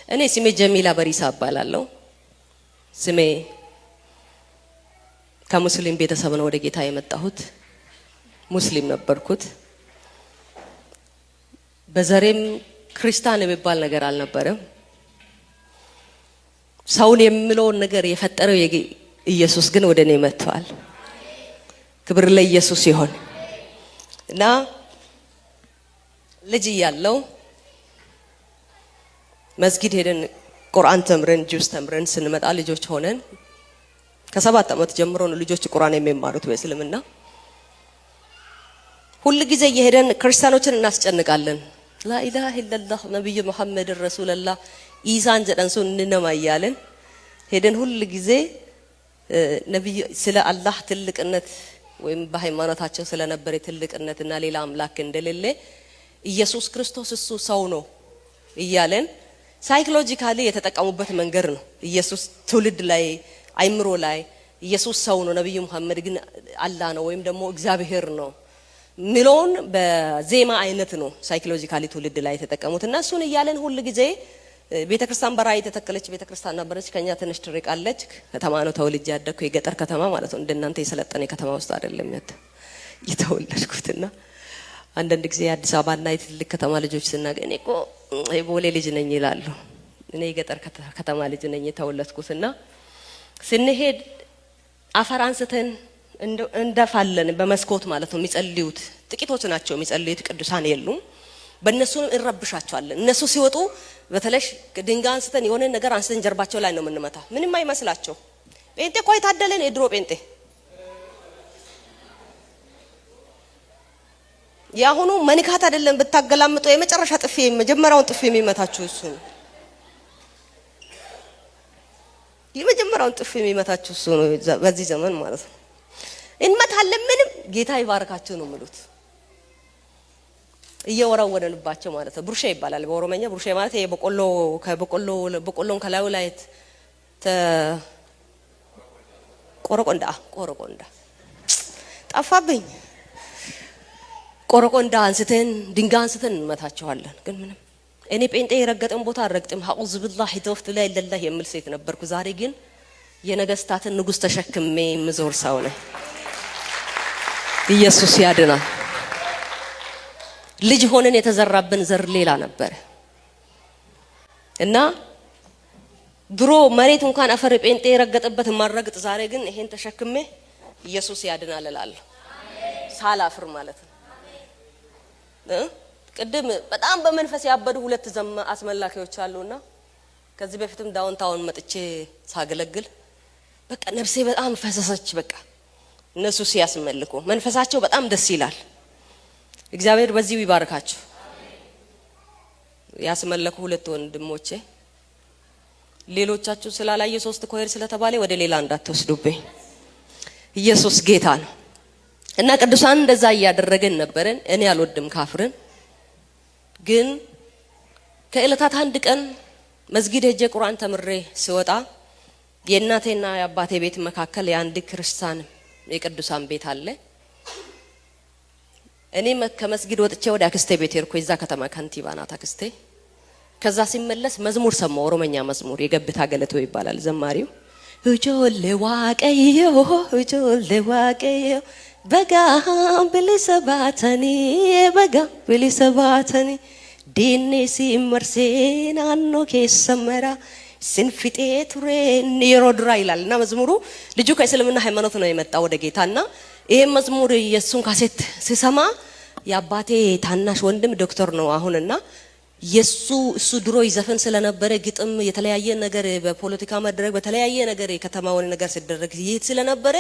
እኔ ስሜ ጀሚላ በሪሳ እባላለሁ። ስሜ ከሙስሊም ቤተሰብ ነው ወደ ጌታ የመጣሁት። ሙስሊም ነበርኩት። በዘሬም ክርስቲያን የሚባል ነገር አልነበረም። ሰውን የሚለውን ነገር የፈጠረው ኢየሱስ ግን ወደ እኔ መጥቷል። ክብር ለኢየሱስ ይሁን። እና ልጅ እያለሁ መስጊድ ሄደን ቁርአን ተምረን ጁስ ተምረን ስንመጣ ልጆች ሆነን ከ7 ዓመት ጀምሮ ነው ልጆች ቁርአን የሚማሩት በእስልምና። ሁሉ ጊዜ እየሄደን ክርስቲያኖችን እናስጨንቃለን። ላኢላሃ ኢላላህ ነብዩ መሐመድ ረሱላህ ኢሳን ጀደንሱ እንነማያለን። ሄደን ሁሉ ጊዜ ነብዩ ስለ አላህ ትልቅነት ወይም በሃይማኖታቸው ስለነበረ ትልቅነትና ሌላ አምላክ እንደሌለ ኢየሱስ ክርስቶስ እሱ ሰው ነው እያለን ሳይኮሎጂካሊ የተጠቀሙበት መንገድ ነው። ኢየሱስ ትውልድ ላይ አይምሮ ላይ ኢየሱስ ሰው ነው፣ ነብዩ መሐመድ ግን አላህ ነው ወይም ደግሞ እግዚአብሔር ነው ሚሎን በዜማ አይነት ነው ሳይኮሎጂካሊ ትውልድ ላይ የተጠቀሙትና እሱን እያለን ሁሉ ጊዜ ቤተክርስቲያን በራይ የተተከለች ቤተክርስቲያን ነበረች። ከኛ ትንሽ ትርቃለች። ከተማ ነው ተወልጄ ያደግኩ፣ የገጠር ከተማ ማለት ነው። እንደናንተ የሰለጠነ ከተማ ውስጥ አይደለም የተወለድኩትና አንዳንድ ጊዜ አዲስ አበባና የትልቅ ከተማ ልጆች ስናገኝ እኔ እኮ የቦሌ ልጅ ነኝ ይላሉ። እኔ የገጠር ከተማ ልጅ ነኝ የተወለድኩትና ስንሄድ አፈር አንስተን እንደፋለን በመስኮት ማለት ነው። የሚጸልዩት ጥቂቶች ናቸው የሚጸልዩት፣ ቅዱሳን የሉም። በእነሱም እንረብሻቸዋለን። እነሱ ሲወጡ በተለሽ ድንጋይ አንስተን የሆነ ነገር አንስተን ጀርባቸው ላይ ነው የምንመታ። ምንም አይመስላቸው። ጴንጤ እኮ የታደለን የድሮ ጴንጤ። ያሁኑ መንካት አይደለም ብታገላምጡ የመጨረሻ ጥፊ የመጀመሪያውን ጥፊ የሚመታችሁ እሱ ነው። የመጀመሪያውን ጥፊ የሚመታችሁ እሱ ነው በዚህ ዘመን ማለት ነው። እንመታለን። ምንም ጌታ ይባርካችሁ ነው የሚሉት እየወራወደንባቸው ማለት ነው። ቡርሼ ይባላል በኦሮሞኛ። ቡርሼ ማለት በቆሎን ከላዩ ላይ ቆረቆንዳ ጠፋብኝ። ቆረቆንዳ አንስተን ድንጋይ አንስተን እንመታቸዋለን። ግን ምንም እኔ ጴንጤ የረገጠን ቦታ አልረግጥም። አዑዙ ቢላሂ ተወፍቱ ላይ ለላህ የምል ሴት ነበርኩ። ዛሬ ግን የነገስታትን ንጉስ ተሸክሜ ምዞር ሰው ነኝ። ኢየሱስ ያድናል። ልጅ ሆነን የተዘራብን ዘር ሌላ ነበር እና ድሮ መሬት እንኳን አፈር ጴንጤ የረገጠበት ማረግጥ፣ ዛሬ ግን ይሄን ተሸክሜ ኢየሱስ ያድናል እላለሁ። ሳላፍር ማለት ነው። ቅድም በጣም በመንፈስ ያበዱ 2 አስመላኪዎች አሉና ከዚህ በፊትም ዳውንታውን መጥቼ ሳገለግል በቃ ነፍሴ በጣም ፈሰሰች። በቃ እነሱ ሲያስመልኩ መንፈሳቸው በጣም ደስ ይላል። እግዚአብሔር በዚህ ይባርካችሁ። ያስመለኩ 2 ወንድሞቼ ሌሎቻችሁ ስላላየ 3 ኮይር ስለተባለ ወደ ሌላ እንዳትወስዱብኝ። ኢየሱስ ጌታ ነው እና ቅዱሳን እንደዛ ያያደረገን ነበርን። እኔ አልወድም ካፍርን። ግን ከእለታት አንድ ቀን መስጊድ ሄጄ ቁርአን ተምሬ ስወጣ የእናቴና የአባቴ ቤት መካከል የአንድ ክርስቲያን የቅዱሳን ቤት አለ። እኔ ከመስጊድ ወጥቼ ወደ አክስቴ ቤት ሄድኩ። የዛ ከተማ ካንቲባ ናት አክስቴ። ከዛ ሲመለስ መዝሙር ሰማሁ። ኦሮሞኛ መዝሙር የገብታ ገለቶ ይባላል ዘማሪው። እጆሌ ዋቀዮ በጋ ብሊሰባተኒ ዲኔ ሲመርሴ ናኖ ኬሰመራ ስንፍጤ ቱሬ የሮድራ ይላል እና መዝሙሩ ልጁ ከእስልምና ሃይማኖት ነው የመጣው ወደ ጌታና ይሄ መዝሙር የሱን ካሴት ሲሰማ የአባቴ ታናሽ ወንድም ዶክተር ነው አሁንና እሱ ድሮ ይዘፈን ስለነበረ ግጥም የተለያየ ነገር በፖለቲካ መድረክ በተለያየ ነገር የከተማውን ነገር ሲደረግ ይሄት ስለነበረ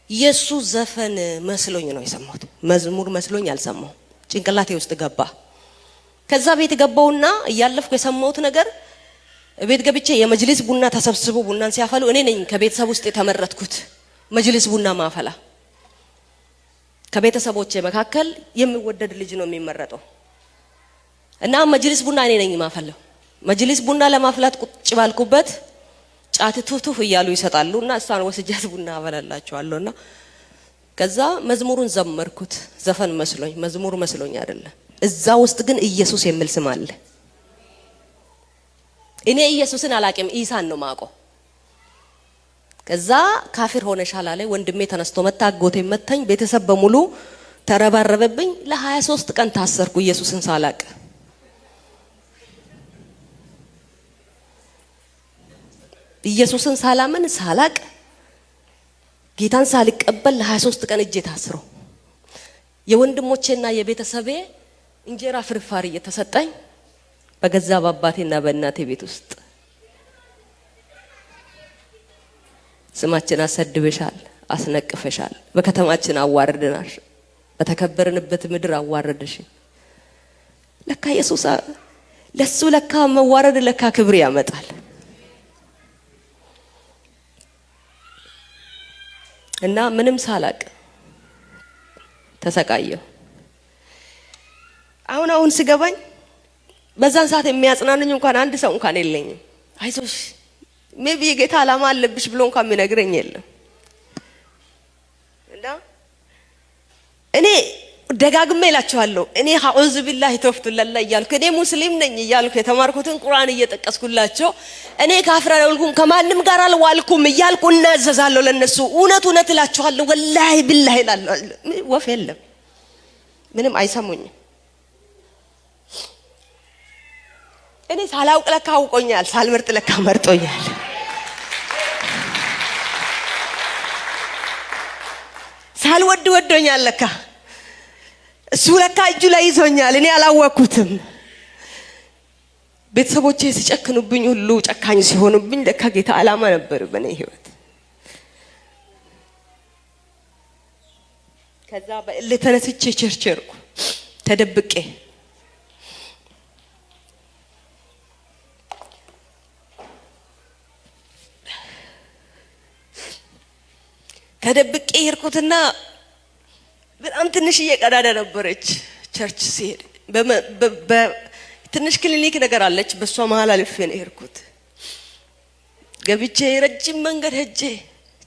የሱ ዘፈን መስሎኝ ነው የሰማሁት። መዝሙር መስሎኝ አልሰማሁ፣ ጭንቅላቴ ውስጥ ገባ። ከዛ ቤት ገባውና እያለፍኩ የሰማሁት ነገር ቤት ገብቼ የመጅሊስ ቡና ተሰብስቦ ቡናን ሲያፈሉ እኔ ነኝ ከቤተሰብ ውስጥ የተመረጥኩት መጅሊስ ቡና ማፈላ። ከቤተሰቦቼ መካከል የሚወደድ ልጅ ነው የሚመረጠው እና መጅሊስ ቡና እኔ ነኝ ማፈለው። መጅሊስ ቡና ለማፍላት ቁጭ ባልኩበት ጫት ቱቱፍ እያሉ ይሰጣሉና እሷን ወስጃት ቡና አፈላላቸዋለሁና ከዛ መዝሙሩን ዘመርኩት። ዘፈን መስሎኝ መዝሙር መስሎኝ አይደለም። እዛ ውስጥ ግን ኢየሱስ የሚል ስም አለ። እኔ ኢየሱስን አላቅም ኢሳን ነው ማቀው። ከዛ ካፊር ሆነሻል አለ ወንድሜ ተነስቶ መታ አጎቴ መታኝ ቤተሰብ በሙሉ ተረባረበብኝ። ለ23 ቀን ታሰርኩ ኢየሱስን ሳላቅ። ኢየሱስን ሳላምን ሳላቅ ጌታን ሳልቀበል ለ23 ቀን እጄ ታስሮ የወንድሞቼና የቤተሰቤ እንጀራ ፍርፋሪ እየተሰጠኝ በገዛ አባቴና በእናቴ ቤት ውስጥ ስማችን አሰድበሻል፣ አስነቅፈሻል፣ በከተማችን አዋርደናል፣ በተከበረንበት ምድር አዋረደሽ። ለካ ኢየሱስ ለሱ ለካ መዋረድ ለካ ክብር ያመጣል። እና ምንም ሳላቅ ተሰቃየው። አሁን ሲገባኝ በዛን ሰዓት የሚያጽናኑኝ እንኳን አንድ ሰው እንኳን የለኝም። አይዞሽ ሜቢ ጌታ ዓላማ አለብሽ ብሎ እንኳን የሚነግረኝ የለም። እና እኔ ደጋግሜ እላችኋለሁ እኔ አዑዙ ቢላሂ ተወፍቱ ለላ እያልኩ እኔ ሙስሊም ነኝ እያልኩ የተማርኩትን ቁርአን እየጠቀስኩላቸው እኔ ካፍራ አልኩኝ ከማንም ጋር አልዋልኩም እያልኩ እናዘዛለሁ ለነሱ። እውነት እላችኋለሁ ወላሂ ቢላሂ እላለሁ። ወፍ የለም ምንም አይሰሙኝም። እኔ ሳላውቅ ለካ አውቆኛል፣ ሳልመርጥ ለካ መርጦኛል። ሳልወድ ወዶኛል ለካ እሱ ለካ እጁ ላይ ይዞኛል። እኔ አላወቅኩትም። ቤተሰቦቼ ሲጨክኑብኝ ሁሉ ጨካኝ ሲሆኑብኝ ለካ ጌታ ዓላማ ነበር በኔ ህይወት። ከዛ በእልህ ተነስቼ ቸርቸርኩ ተደብቄ። ተደብቄ ሄድኩትና በጣም ትንሽዬ ቀዳዳ ነበረች ቸርች ሲሄድ ትንሽ ክሊኒክ ነገር አለች በሷ መሃል አልፌ ነው ሄድኩት። ገብቼ ረጅም መንገድ ሄጄ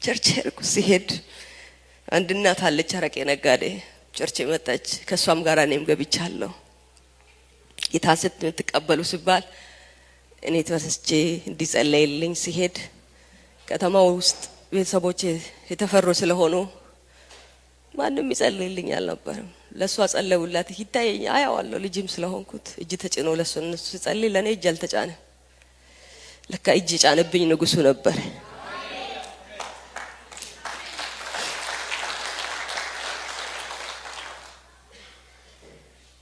ቸርች ሄድኩ። ሲሄድ አንድ እናት አለች አረቄ ነጋዴ ቸርች መጣች። ከሷም ጋር እኔም ገብቻለሁ። ጌታ ስትቀበሉ ሲባል እኔ ተወስቼ እንዲጸለይልኝ ሲሄድ ከተማው ውስጥ ቤተሰቦቼ የተፈሩ ስለሆኑ ማንም ይጸልይልኝ አልነበረም። ለሷ ጸለዩላት። ይታየኝ አያዋለሁ ልጅም ስለሆንኩት እጅ ተጭኖ ለሱ እነሱ ሲጸልይ ለኔ እጅ አልተጫነ። ለካ እጅ ጫነብኝ ንጉሱ ነበር።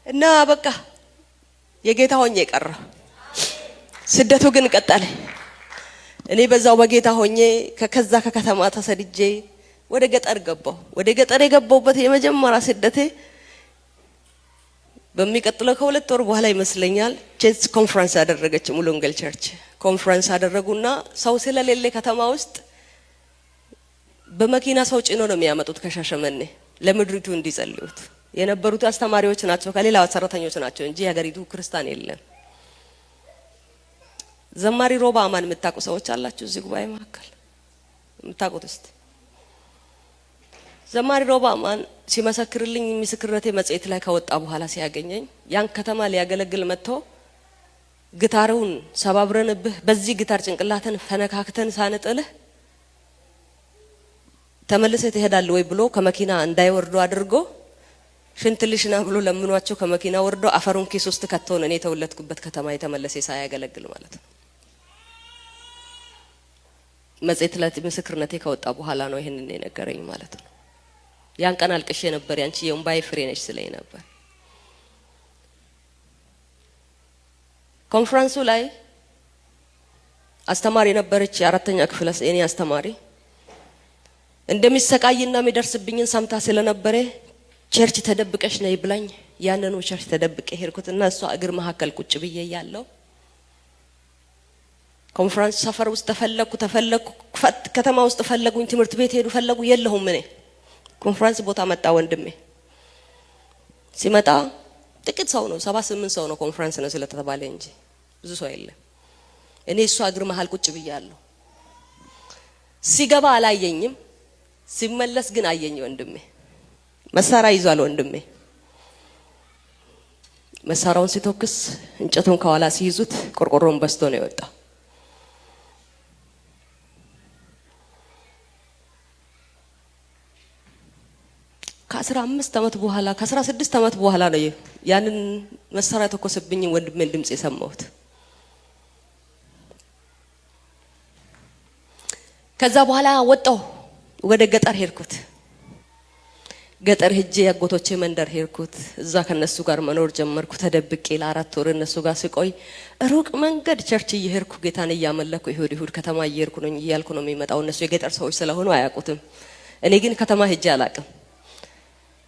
እና በቃ የጌታ ሆኜ ቀረ። ስደቱ ግን ቀጠለ። እኔ በዛው በጌታ ሆኜ ከከዛ ከከተማ ተሰድጄ ወደ ገጠር ገባሁ። ወደ ገጠር የገባሁበት የመጀመሪያ ስደቴ በሚቀጥለው ከሁለት ወር በኋላ ይመስለኛል ቸርች ኮንፈረንስ አደረገች። ሙሉ ወንጌል ቸርች ኮንፈረንስ አደረጉና ሰው ስለሌለ ከተማ ውስጥ በመኪና ሰው ጭኖ ነው የሚያመጡት ከሻሸመኔ ለምድሪቱ እንዲጸልዩት። የነበሩት አስተማሪዎች ናቸው ከሌላ ሰራተኞች ናቸው እንጂ የሀገሪቱ ክርስቲያን የለም። ዘማሪ ሮባ አማን የምታውቁ ሰዎች አላችሁ እዚህ ጉባኤ መካከል የምታውቁት? እስቲ ዘማሪ ሮባ አማን ሲመሰክርልኝ ምስክርነቴ መጽሔት ላይ ከወጣ በኋላ ሲያገኘኝ ያን ከተማ ሊያገለግል መጥቶ ጊታሩን ሰባብረንብህ በዚህ ጊታር ጭንቅላትን ፈነካክተን ሳንጥልህ ተመልሰህ ትሄዳለህ ወይ ብሎ ከመኪና እንዳይወርዱ አድርጎ ሽንትልሽና ብሎ ለምኗቸው ከመኪና ወርዶ አፈሩን ኪስ ውስጥ ከተውን እኔ ተወለድኩበት ከተማ የተመለሰ ሳያገለግል ማለት ነው። መጽሔት ላይ ምስክርነቴ ከወጣ በኋላ ነው ይሄንን የነገረኝ ማለት ነው። ያን ቀን አልቅሼ ነበር። ያንቺ የእምባዬ ፍሬ ነሽ ስለኝ ነበር። ኮንፈረንሱ ላይ አስተማሪ ነበረች የአራተኛ ክፍል የኔ አስተማሪ። እንደሚሰቃይና የሚደርስብኝን ሰምታ ስለነበረ ቸርች ተደብቀሽ ነይ ብላኝ ያንኑ ቸርች ተደብቄ ሄድኩትና እሷ እግር መካከል ቁጭ ብዬ ያለው ኮንፈረንስ ሰፈር ውስጥ ተፈለኩ ከተማ ውስጥ ፈለጉኝ። ትምህርት ቤት ሄዱ ፈለጉ የለሁም። እኔ ኮንፈረንስ ቦታ መጣ ወንድሜ። ሲመጣ ጥቂት ሰው ነው 78 ሰው ነው ኮንፈረንስ ነው ስለተባለ እንጂ ብዙ ሰው የለም። እኔ እሷ እግር መሃል ቁጭ ብያለሁ። ሲገባ አላየኝም፣ ሲመለስ ግን አየኝ ወንድሜ። መሳሪያ ይዟል ወንድሜ። መሳሪያውን ሲተኩስ እንጨቱን ከኋላ ሲይዙት ቆርቆሮን በስቶ ነው የወጣው። ከ15 አመት በኋላ ከ16 አመት በኋላ ነው ያንን መሳሪያ ተኮሰብኝ ወንድሜን ድምጽ የሰማሁት። ከዛ በኋላ ወጣሁ ወደ ገጠር ሄድኩት። ገጠር ሄጄ ያጎቶቼ መንደር ሄድኩት። እዛ ከነሱ ጋር መኖር ጀመርኩ ተደብቄ ለ4 ወር እነሱ ጋር ስቆይ ሩቅ መንገድ ቸርች እየሄድኩ ጌታን እያመለኩ ይሁድ ከተማ እየሄድኩ ነው እያልኩ ነው የሚመጣው። እነሱ የገጠር ሰዎች ስለሆኑ አያውቁትም። እኔ ግን ከተማ ሄጄ አላቅም።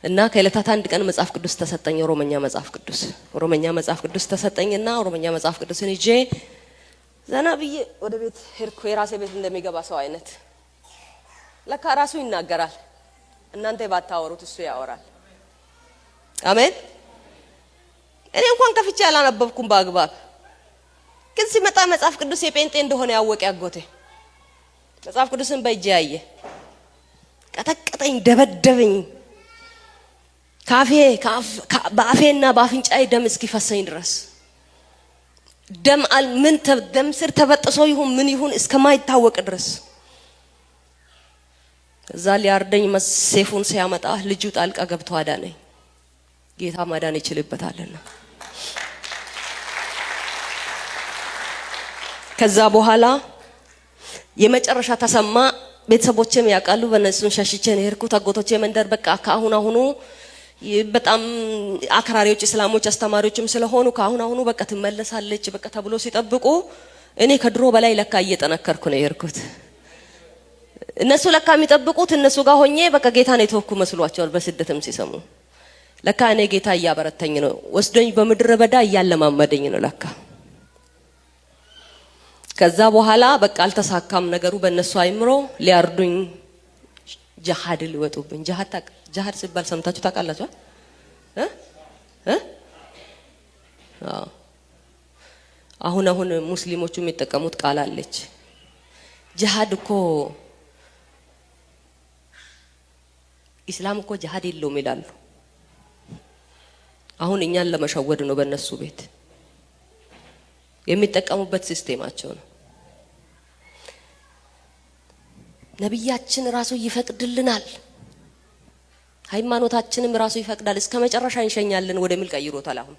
እና ከዕለታት አንድ ቀን መጽሐፍ ቅዱስ ተሰጠኝ፣ ኦሮሞኛ መጽሐፍ ቅዱስ ተሰጠኝና ኦሮሞኛ መጽሐፍ ቅዱስን ይዤ ዘና ብዬ ወደ ቤት ሄድኩ። የራሴ ቤት እንደሚገባ ሰው አይነት ለካ ራሱ ይናገራል። እናንተ ባታወሩት እሱ ያወራል። አሜን። እኔ እንኳን ከፍቼ አላነበብኩም በአግባብ። ግን ሲመጣ መጽሐፍ ቅዱስ የጴንጤ እንደሆነ ያወቀ ያጎቴ መጽሐፍ ቅዱስን በእጄ ያየ ቀጠቀጠኝ፣ ደበደበኝ። በአፌና በአፍንጫዬ ደም እስኪፈሰኝ ድረስ ደም ስር ተበጥሶ ይሁን ምን ይሁን እስከማይታወቅ ድረስ እዛ ሊያርደኝ ሴፉን ሲያመጣ ልጁ ጣልቃ ገብቶ አዳነኝ። ጌታ ማዳን ይችላልና። ከዛ በኋላ የመጨረሻ ተሰማ። ቤተሰቦቼም ያውቃሉ። በእነሱን ሸሽቼ ነው የሄድኩት። አጎቶቼ መንደር በቃ ካሁኑ በጣም አክራሪዎች እስላሞች አስተማሪዎችም ስለሆኑ ካሁኑ በቃ ትመለሳለች በቃ ተብሎ ሲጠብቁ እኔ ከድሮ በላይ ለካ እየጠነከርኩ ነው የሄድኩት። እነሱ ለካ የሚጠብቁት እነሱ ጋር ሆኜ በቃ ጌታ ነው የተወኩ መስሏቸዋል። በስደትም ሲሰሙ ለካ እኔ ጌታ እያበረተኝ ነው፣ ወስዶኝ በምድረ በዳ እያለማመደኝ ነው ለካ። ከዛ በኋላ በቃ አልተሳካም ነገሩ። በእነሱ አይምሮ ሊያርዱኝ ጂሃድ ሊወጡብኝ። ጂሃድ ሲባል ሰምታችሁ ታውቃላችሁ? አሁን ሙስሊሞቹ የሚጠቀሙት ቃል አለች። ጂሃድ እኮ ኢስላም እኮ ጂሃድ የለውም ይላሉ። አሁን እኛን ለመሸወድ ነው በእነሱ ቤት የሚጠቀሙበት ሲስቴማቸው ነው። ነብያችን ራሱ ይፈቅድልናል፣ ሃይማኖታችንም ራሱ ይፈቅዳል፣ እስከ መጨረሻ እንሸኛለን ወደሚል ቀይሮታል። አሁን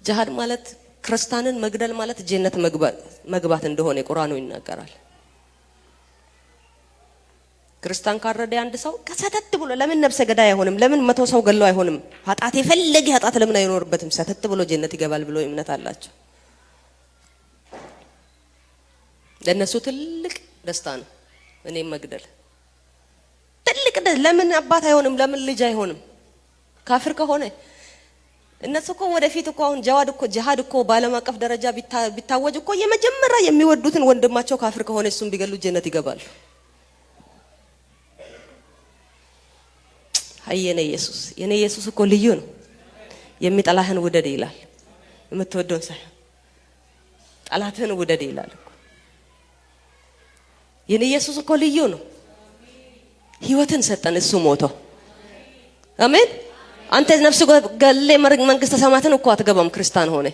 ጂሃድ ማለት ክርስቲያንን መግደል ማለት ጀነት መግባት እንደሆነ ቁርአኑ ይናገራል። ክርስቲያን ካረደ አንድ ሰው ከሰተት ብሎ ለምን ነፍሰ ገዳይ አይሆንም? ለምን 100 ሰው ገለው አይሆንም? ኃጢአት የፈለገ ኃጢአት ለምን አይኖርበትም? ሰተት ብሎ ጀነት ይገባል ብሎ እምነት አላቸው። ለነሱ ትልቅ ደስታ ነው እኔም መግደል። ትልቅ ለምን አባት አይሆንም? ለምን ልጅ አይሆንም? ካፍር ከሆነ እነሱ እኮ ወደፊት እኮ አሁን ጂሃድ እኮ በዓለም አቀፍ ደረጃ ቢታወጅ እኮ የመጀመሪያ የሚወዱትን ወንድማቸው ካፍር ከሆነ እሱም ቢገሉ ጀነት ይገባሉ። የኔ ኢየሱስ እኮ ልዩ ነው። የሚጠላህን ውደድ ይላል፣ የምትወደውን ሳይሆን ጠላትህን ውደድ ይላል እኮ። የኔ ኢየሱስ እኮ ልዩ ነው። ህይወትን ሰጠን እሱ ሞቶ። አሜን። አንተ ነፍስ ገለ መንግስተ ሰማያትን እኮ አትገባም ክርስቲያን ሆነ።